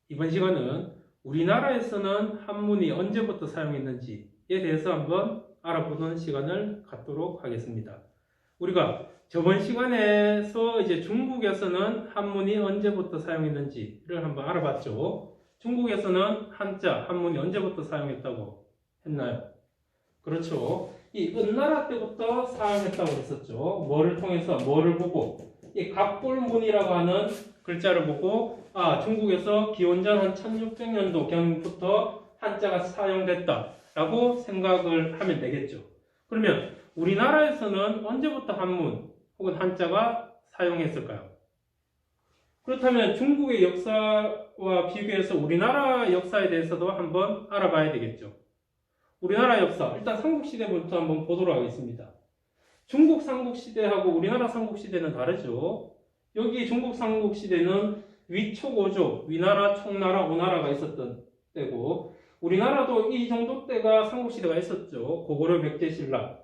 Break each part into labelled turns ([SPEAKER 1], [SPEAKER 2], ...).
[SPEAKER 1] 이번 시간은 우리나라에서는 한문이 언제부터 사용했는지에 대해서 한번 알아보는 시간을 갖도록 하겠습니다. 우리가 저번 시간에서 이제 중국에서는 한문이 언제부터 사용했는지를 한번 알아봤죠. 중국에서는 한자, 한문이 언제부터 사용했다고 했나요? 그렇죠. 이 은나라 때부터 사용했다고 했었죠. 뭐를 통해서, 뭐를 보고, 이 갑골문이라고 하는 글자를 보고, 중국에서 기원전 한 1600년도 경부터 한자가 사용됐다라고 생각을 하면 되겠죠. 그러면 우리나라에서는 언제부터 한문 혹은 한자가 사용했을까요? 그렇다면 중국의 역사와 비교해서 우리나라 역사에 대해서도 한번 알아봐야 되겠죠. 우리나라 역사, 일단 삼국시대부터 한번 보도록 하겠습니다. 중국 삼국시대하고 우리나라 삼국시대는 다르죠. 여기 중국 삼국시대는 위초고조, 위나라, 총나라, 오나라가 있었던 때고, 우리나라도 이 정도 때가 삼국시대가 있었죠. 고구려, 백제, 신라.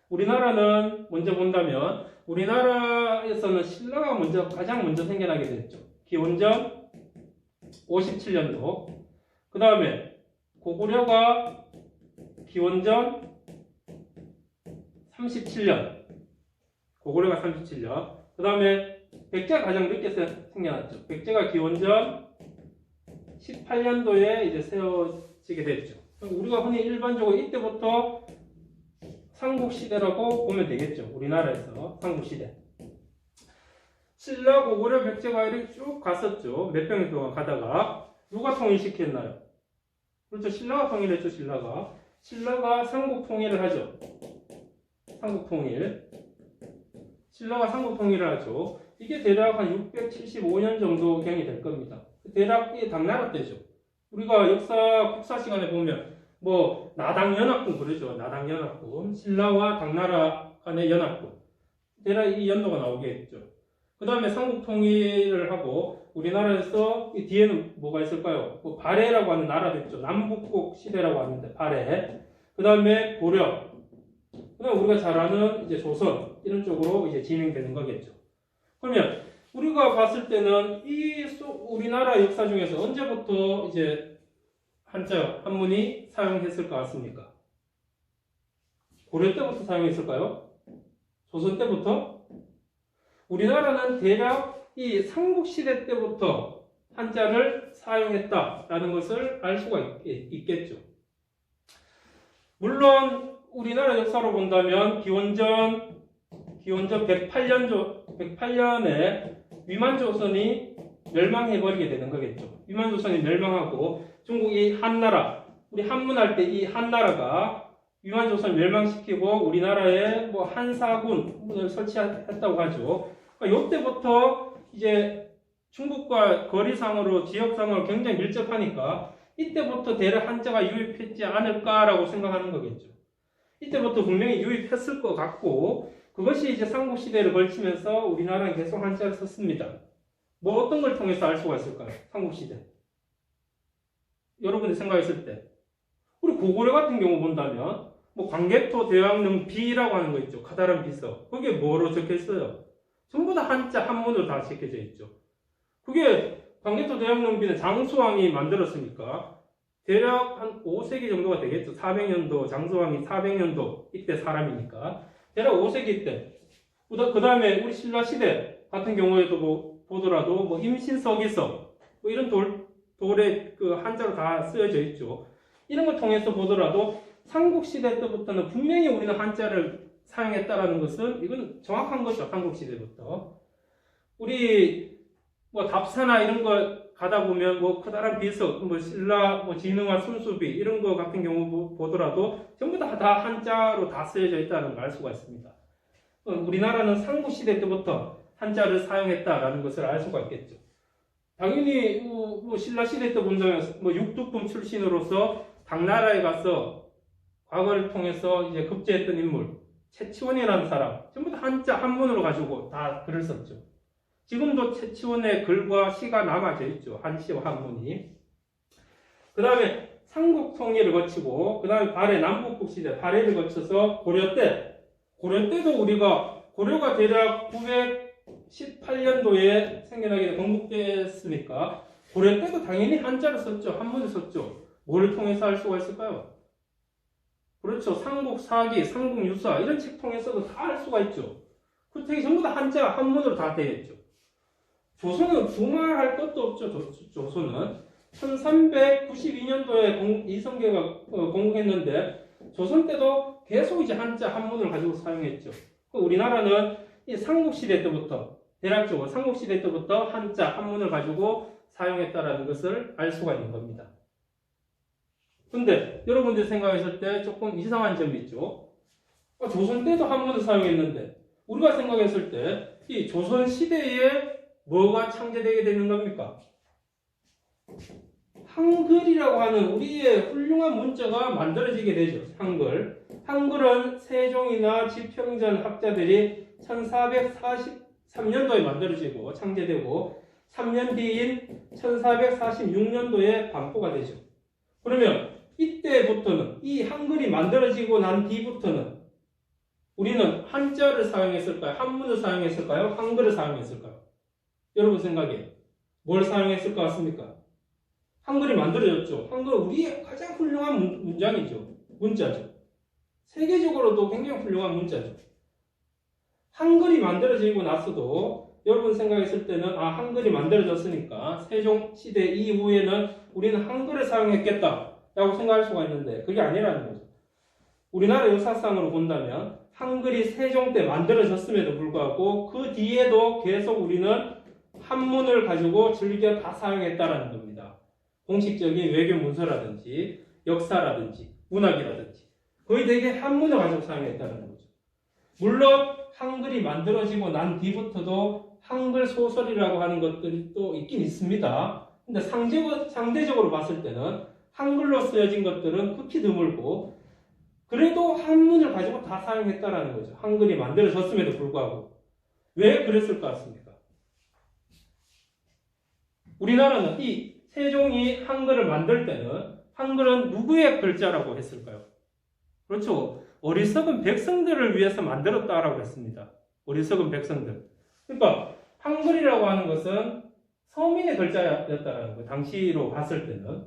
[SPEAKER 1] 우리나라는 먼저 본다면 우리나라에서는 신라가 가장 먼저 생겨나게 됐죠. 기원전 57년도. 그 다음에 고구려가 기원전 37년. 고구려가 37년. 그 다음에 백제가 가장 늦게 생겨났죠. 백제가 기원전 18년도에 이제 세워지게 됐죠. 우리가 흔히 일반적으로 이때부터 삼국시대라고 보면 되겠죠. 우리나라에서 삼국시대. 신라, 고구려, 백제가 이렇게 쭉 갔었죠. 몇 병 동안 가다가 누가 통일시켰나요? 그렇죠. 신라가 통일했죠. 신라가 삼국 통일을 하죠. 신라가 삼국 통일을 하죠. 이게 대략 한 675년 정도 경이 될 겁니다. 대략 이 당나라 때죠. 우리가 국사 시간에 보면 나당연합군 그러죠. 나당연합군. 신라와 당나라 간의 연합군. 대략 이 연도가 나오겠죠. 그 다음에 삼국 통일을 하고 우리나라에서 이 뒤에는 뭐가 있을까요? 발해라고 하는 나라도 있죠. 남북국 시대라고 하는데 발해. 그 다음에 고려. 그 다음에 우리가 잘 아는 이제 조선 이런 쪽으로 이제 진행되는 거겠죠. 그러면 우리가 봤을 때는 우리나라 역사 중에서 언제부터 이제 한문이 사용했을 것 같습니까? 고려 때부터 사용했을까요? 조선 때부터? 우리나라는 대략 이 삼국시대 때부터 한자를 사용했다라는 것을 알 수가 있겠죠. 물론 우리나라 역사로 본다면 기원전 108년에 위만조선이 멸망해버리게 되는 거겠죠. 위만조선이 멸망하고 중국이 한나라, 우리 한문할 때 이 한나라가 위만조선 멸망시키고 우리나라에 한사군을 설치했다고 하죠. 그러니까 이때부터 이제 중국과 거리상으로 지역상으로 굉장히 밀접하니까 이때부터 대략 한자가 유입했지 않을까라고 생각하는 거겠죠. 이때부터 분명히 유입했을 것 같고 그것이 이제 삼국시대를 걸치면서 우리나라는 계속 한자를 썼습니다. 어떤 걸 통해서 알 수가 있을까요? 삼국시대. 여러분이 생각했을 때. 우리 고구려 같은 경우 본다면 광개토 대왕릉 비라고 하는 거 있죠. 커다란 비서. 그게 뭐로 적혀 있어요? 전부 다 한자 한문으로 다 적혀져 있죠. 그게 광개토 대왕릉 비는 장수왕이 만들었으니까 대략 한 5세기 정도가 되겠죠. 400년도, 장수왕이 400년도 이때 사람이니까 대략 5세기 때. 그 다음에 우리 신라시대 같은 경우에도 보더라도 임신서기서 이런 돌에 한자로 다 쓰여져 있죠. 이런 걸 통해서 보더라도 삼국시대 때부터는 분명히 우리는 한자를 사용했다라는 것은 이건 정확한 거죠. 삼국시대부터. 우리 답사나 이런 거 가다 보면 커다란 비석, 신라, 진흥화, 순수비 이런 거 같은 경우 보더라도 전부 다 한자로 다 쓰여져 있다는 걸 알 수가 있습니다. 우리나라는 삼국시대 때부터 한자를 사용했다라는 것을 알 수가 있겠죠. 당연히 신라시대 때 본다면 육두품 출신으로서 당나라에 가서 과거를 통해서 이제 급제했던 인물 최치원이라는 사람 전부 다 한자 한문으로 가지고 다 글을 썼죠. 지금도 최치원의 글과 시가 남아져 있죠. 한시와 한문이. 그 다음에 삼국통일을 거치고 그 다음에 발해 남북국 시대 발해를 거쳐서 고려 때도 고려가 대략 918년도에 생겨나게 건국됐으니까 고려 때도 당연히 한자를 썼죠. 한문을 썼죠. 뭐를 통해서 알 수가 있을까요? 그렇죠. 삼국사기, 삼국유사 이런 책 통해서도 다 알 수가 있죠. 그 책이 전부 다 한자, 한문으로 다 되어 있죠. 조선은 두말할 것도 없죠. 조선은 1392년도에 이성계가 공국했는데 조선 때도 계속 이제 한자, 한문을 가지고 사용했죠. 우리나라는 이 삼국시대 때부터 대략적으로 삼국시대 때부터 한자, 한문을 가지고 사용했다라는 것을 알 수가 있는 겁니다. 근데 여러분들 생각했을 때 조금 이상한 점이 있죠. 조선 때도 한문을 사용했는데 우리가 생각했을 때 이 조선 시대에 뭐가 창제되게 되는 겁니까? 한글이라고 하는 우리의 훌륭한 문자가 만들어지게 되죠. 한글. 한글은 세종이나 지평전 학자들이 1443년도에 만들어지고 창제되고 3년 뒤인 1446년도에 반포가 되죠. 그러면 이때부터는 이 한글이 만들어지고 난 뒤부터는 우리는 한자를 사용했을까요? 한문을 사용했을까요? 한글을 사용했을까요? 여러분 생각에 뭘 사용했을 것 같습니까? 한글이 만들어졌죠. 한글은 우리의 가장 훌륭한 문자죠. 세계적으로도 굉장히 훌륭한 문자죠. 한글이 만들어지고 나서도 여러분 생각했을 때는 한글이 만들어졌으니까 세종 시대 이후에는 우리는 한글을 사용했겠다라고 생각할 수가 있는데 그게 아니라는 거죠. 우리나라 역사상으로 본다면 한글이 세종 때 만들어졌음에도 불구하고 그 뒤에도 계속 우리는 한문을 가지고 즐겨 다 사용했다라는 겁니다. 공식적인 외교 문서라든지 역사라든지 문학이라든지 거의 대개 한문을 가지고 사용했다는 거죠. 물론 한글이 만들어지고 난 뒤부터도 한글 소설이라고 하는 것들이 또 있긴 있습니다. 근데 상대적으로 봤을 때는 한글로 쓰여진 것들은 극히 드물고 그래도 한문을 가지고 다 사용했다라는 거죠. 한글이 만들어졌음에도 불구하고. 왜 그랬을 것 같습니까? 우리나라는 이 세종이 한글을 만들 때는 한글은 누구의 글자라고 했을까요? 그렇죠. 어리석은 백성들을 위해서 만들었다라고 했습니다. 어리석은 백성들. 그러니까 한글이라고 하는 것은 서민의 글자였다라는 거예요. 당시로 봤을 때는.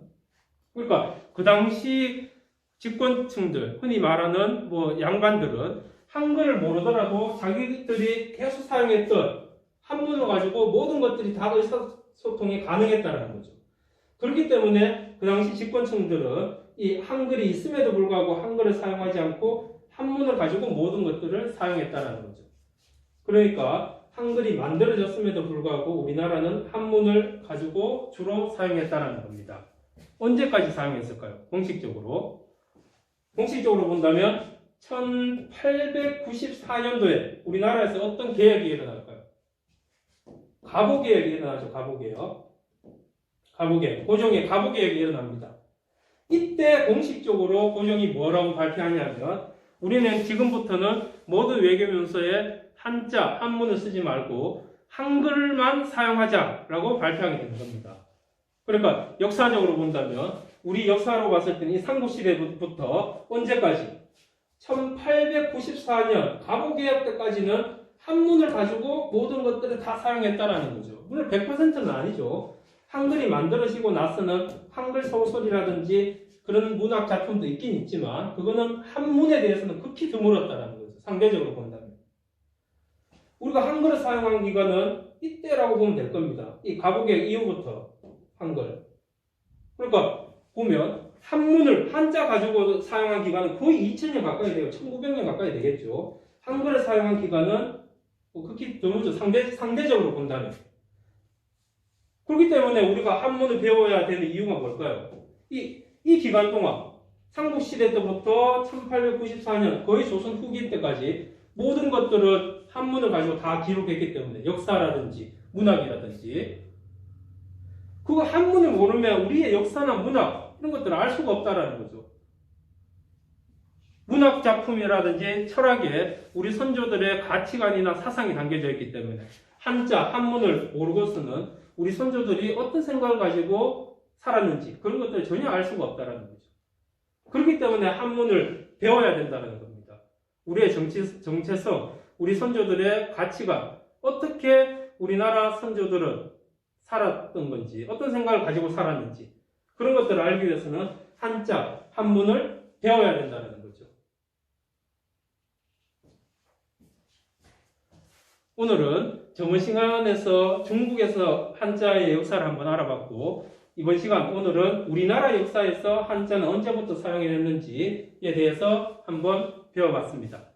[SPEAKER 1] 그러니까 그 당시 집권층들, 흔히 말하는 양반들은 한글을 모르더라도 자기들이 계속 사용했던 한문을 가지고 모든 것들이 다 의사소통이 가능했다는 거죠. 그렇기 때문에 그 당시 집권층들은 이 한글이 있음에도 불구하고 한글을 사용하지 않고 한문을 가지고 모든 것들을 사용했다는 거죠. 그러니까 한글이 만들어졌음에도 불구하고 우리나라는 한문을 가지고 주로 사용했다는 겁니다. 언제까지 사용했을까요? 공식적으로 본다면 1894년도에 우리나라에서 어떤 개혁이 일어날까요? 가보개혁이 일어나죠. 가보개혁. 고종의 가보개혁이 일어납니다. 이때 공식적으로 고종이 뭐라고 발표하냐면 우리는 지금부터는 모든 외교문서에 한자, 한문을 쓰지 말고 한글만 사용하자라고 발표하게 되는 겁니다. 그러니까 역사적으로 본다면 우리 역사로 봤을 때는 이 삼국시대부터 언제까지? 1894년 가보개혁 때까지는 한문을 가지고 모든 것들을 다 사용했다라는 거죠. 물론 100%는 아니죠. 한글이 만들어지고 나서는 한글 소설이라든지 그런 문학 작품도 있긴 있지만 그거는 한문에 대해서는 극히 드물었다라는 거죠. 상대적으로 본다면. 우리가 한글을 사용한 기간은 이때라고 보면 될 겁니다. 이 가보개혁 이후부터 한글. 그러니까 보면 한문을 한자 가지고 사용한 기간은 거의 2000년 가까이 돼요. 1900년 가까이 되겠죠. 한글을 사용한 기간은 극히 드물죠. 상대적으로 본다면. 그렇기 때문에 우리가 한문을 배워야 되는 이유가 뭘까요? 이 기간 동안 삼국시대 때부터 1894년 거의 조선 후기 때까지 모든 것들은 한문을 가지고 다 기록했기 때문에 역사라든지 문학이라든지 그거 한문을 모르면 우리의 역사나 문학 이런 것들을 알 수가 없다라는 거죠. 문학 작품이라든지 철학에 우리 선조들의 가치관이나 사상이 담겨져 있기 때문에 한자, 한문을 모르고서는 우리 선조들이 어떤 생각을 가지고 살았는지 그런 것들을 전혀 알 수가 없다라는 거죠. 그렇기 때문에 한문을 배워야 된다는 겁니다. 우리의 정체성, 우리 선조들의 가치관, 어떻게 우리나라 선조들은 살았던 건지, 어떤 생각을 가지고 살았는지, 그런 것들을 알기 위해서는 한자, 한문을 배워야 된다는 거죠. 오늘은 저번 시간에서 중국에서 한자의 역사를 한번 알아봤고, 이번 시간 오늘은 우리나라 역사에서 한자는 언제부터 사용이 됐는지에 대해서 한번 배워봤습니다.